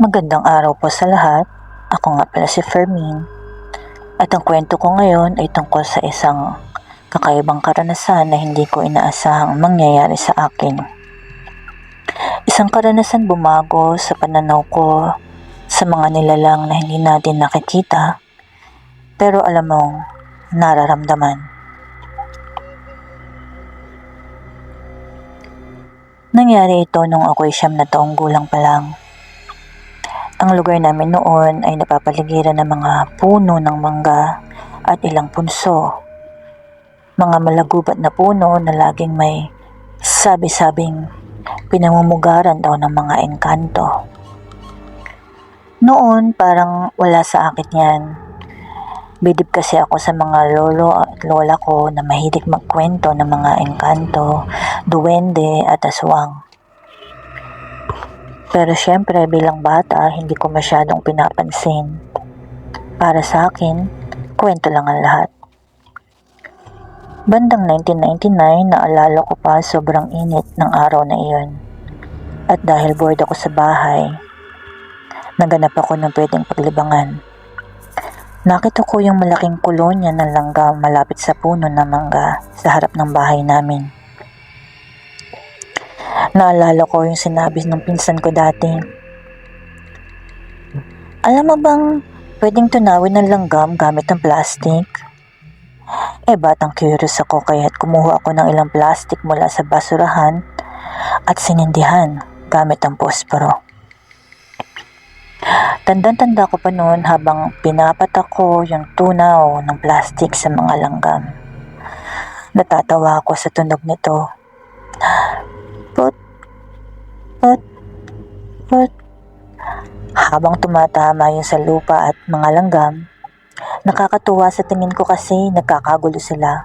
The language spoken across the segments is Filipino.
Magandang araw po sa lahat. Ako nga pala si Fermin. At ang kwento ko ngayon ay tungkol sa isang kakaibang karanasan na hindi ko inaasahang mangyayari sa akin. Isang karanasan bumago sa pananaw ko sa mga nilalang na hindi natin nakikita, pero alam mong nararamdaman. Nangyari ito nung ako'y 9 na taong gulang pa lang. Ang lugar namin noon ay napapaligiran ng mga puno ng mangga at ilang punso. Mga malagubat na puno na laging may sabi-sabing pinamumugaran daw ng mga engkanto. Noon parang wala sa akin yan. Bidib kasi ako sa mga lolo at lola ko na mahilig magkwento ng mga engkanto, duwende at aswang. Pero syempre bilang bata, hindi ko masyadong pinapansin. Para sa akin, kwento lang ang lahat. Bandang 1999, naalala ko pa sobrang init ng araw na iyon. At dahil bored ako sa bahay, naganap ako ng pwedeng paglibangan. Nakita ko yung malaking kolonya ng langgam malapit sa puno ng mangga sa harap ng bahay namin. Naalala ko yung sinabi ng pinsan ko dati. Alam mo bang pwedeng tunawin ng langgam gamit ang plastic? Batang curious ako kaya't kumuha ako ng ilang plastic mula sa basurahan at sinindihan gamit ang posporo. Tandang-tanda ko pa noon habang pinapatak ko yung tunaw ng plastic sa mga langgam. Natatawa ako sa tunog nito. Put, put, put. Habang tumatama yun sa lupa at mga langgam, nakakatuwa sa tingin ko kasi nagkakagulo sila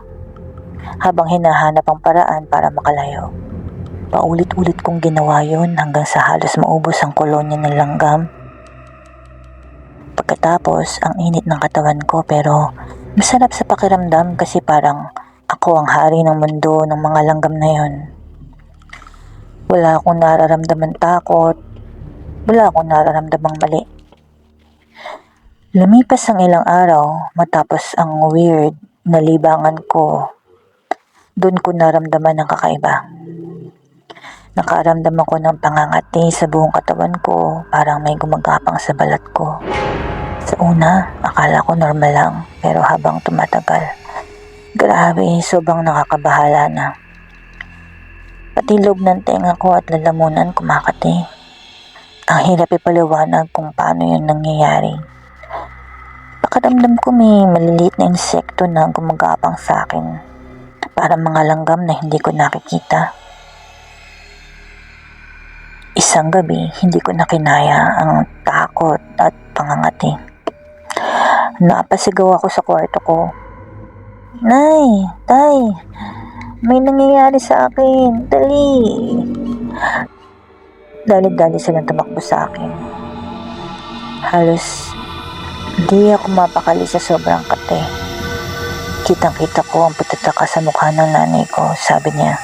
habang hinahanap ang paraan para makalayo. Paulit-ulit kong ginawa yun hanggang sa halos maubos ang kolonya ng langgam. Pagkatapos, ang init ng katawan ko pero masarap sa pakiramdam kasi parang ako ang hari ng mundo ng mga langgam na yun. Wala akong nararamdamang takot, wala akong nararamdamang mali. Lumipas ang ilang araw matapos ang weird na libangan ko. Doon ko naramdaman ang kakaiba. Nakaramdam ako ng pangangati sa buong katawan ko, parang may gumagapang sa balat ko. Sa una, akala ko normal lang, pero habang tumatagal, grabe, sobrang nakakabahala na. Pati loob ng tenga ko at lalamunan kumakati. Ang hirap ipaliwanag kung paano yun nangyayari. Pakiramdam ko may maliliit na insekto na gumagapang sa akin. Parang mga langgam na hindi ko nakikita. Isang gabi, hindi ko na kinaya ang takot at pangangati. Napasigaw ako sa kwarto ko. Nay, tay, may nangyayari sa akin, dali. Dali-dali silang tumakbo sa akin. Halos di ako mapakali sa sobrang kate. Kitang-kita ko ang pagtataka sa mukha ng nanay ko. Sabi niya,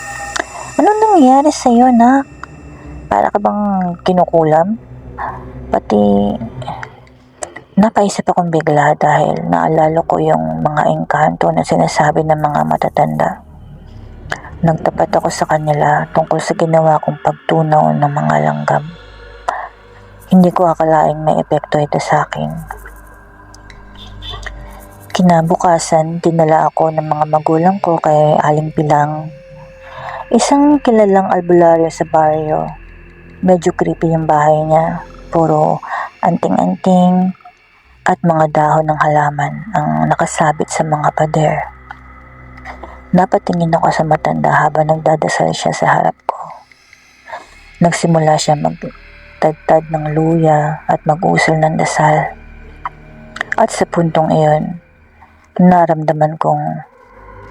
anong nangyayari sa'yo, nak? Para ka bang kinukulam? Pati napaisip akong bigla dahil naalala ko yung mga engkanto na sinasabi ng mga matatanda. Nagtapat ako sa kanila tungkol sa ginawa kong pagtunaw ng mga langgam. Hindi ko akalaing may epekto ito sa akin. Kinabukasan, dinala ako ng mga magulang ko kay Aling Pilang. Isang kilalang albularyo sa baryo. Medyo creepy yung bahay niya. Puro anting-anting at mga dahon ng halaman ang nakasabit sa mga pader. Napatingin ako sa matanda habang nagdadasal siya sa harap ko. Nagsimula siya magtadtad ng luya at mag-usol ng dasal. At sa puntong iyon, naramdaman kong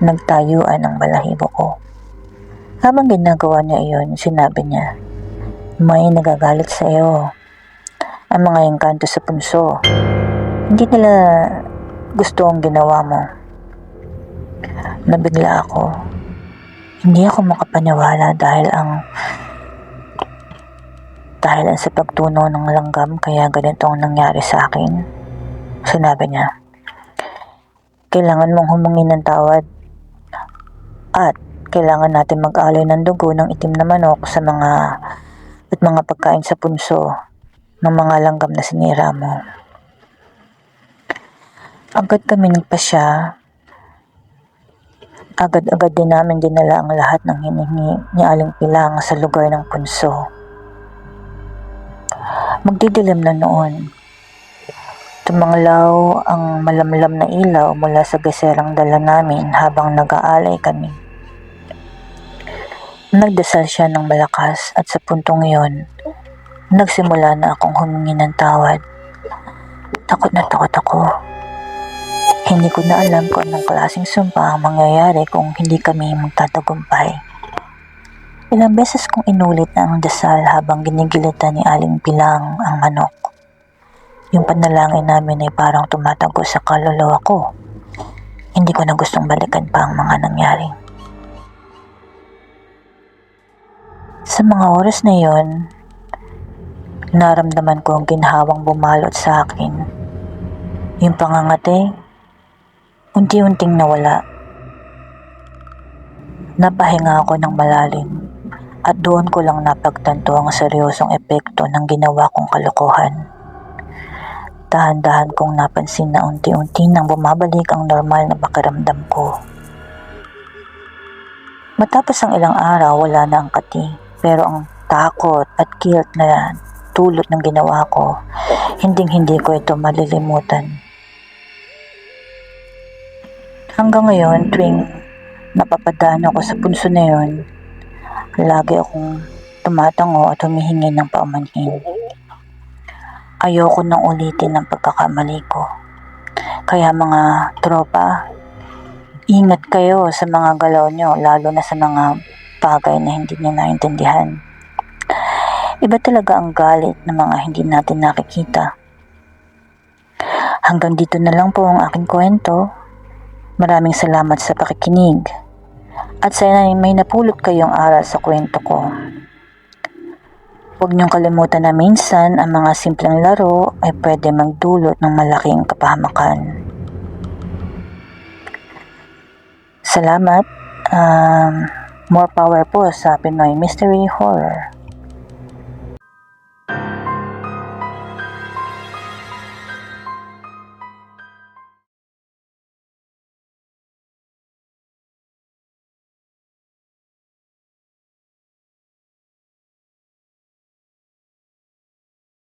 nagtayuan ang balahibo ko. Habang ginagawa niya iyon, sinabi niya, may nagagalit sa iyo. Ang mga engkanto sa punso. Hindi nila gusto ang ginawa mo. Nabigla ako. Hindi ako makapaniwala dahil ang dahilan sa pagtunaw ng langgam kaya ganito ang nangyari sa akin. Sinabi niya, kailangan mong humingi ng tawad at kailangan natin mag-alay ng dugo ng itim na manok sa mga pagkain sa punso ng mga langgam na sinira mo. Agad kami nagpasya. Agad-agad din namin dinala ang lahat ng hinihingi ni Aling Pilang sa lugar ng punso. Magdidilim na noon. Tumanglaw ang malamlam na ilaw mula sa gaserang dala namin habang nag-aalay kami. Nagdasal siya ng malakas at sa puntong iyon, nagsimula na akong humingi ng tawad. Takot na takot ako. Hindi ko na alam kung anong klaseng sumpa ang mangyayari kung hindi kami magtatagumpay. Ilang beses kong inulit na ang dasal habang ginigilitan ni Aling Pilang ang manok. Yung panalangin namin ay parang tumatago sa kaluluwa ko. Hindi ko na gustong balikan pa ang mga nangyari. Sa mga oras na yon, naramdaman ko ang ginhawang bumalot sa akin. Yung pangangati, unti-unting nawala. Napahinga ako ng malalim at doon ko lang napagtanto ang seryosong epekto ng ginawa kong kalokohan. Dahan-dahan kong napansin na unti-unti nang bumabalik ang normal na pakiramdam ko. Matapos ang ilang araw, wala na ang kati, pero ang takot at guilt na dulot ng ginawa ko, hinding-hindi ko ito malilimutan. Hanggang ngayon, tuwing napapadaan ako sa punso na yon, lagi akong tumatango at humihingi ng paumanhin. Ayoko nang ulitin ang pagkakamali ko. Kaya mga tropa, ingat kayo sa mga galaw nyo, lalo na sa mga bagay na hindi nyo naintindihan. Iba talaga ang galit ng mga hindi natin nakikita. Hanggang dito na lang po ang aking kwento. Maraming salamat sa pakikinig. At sana may napulot kayong aral sa kwento ko. Huwag niyong kalimutan na minsan ang mga simpleng laro ay pwede magdulot ng malaking kapahamakan. Salamat. More power po sa Pinoy Mystery Horror.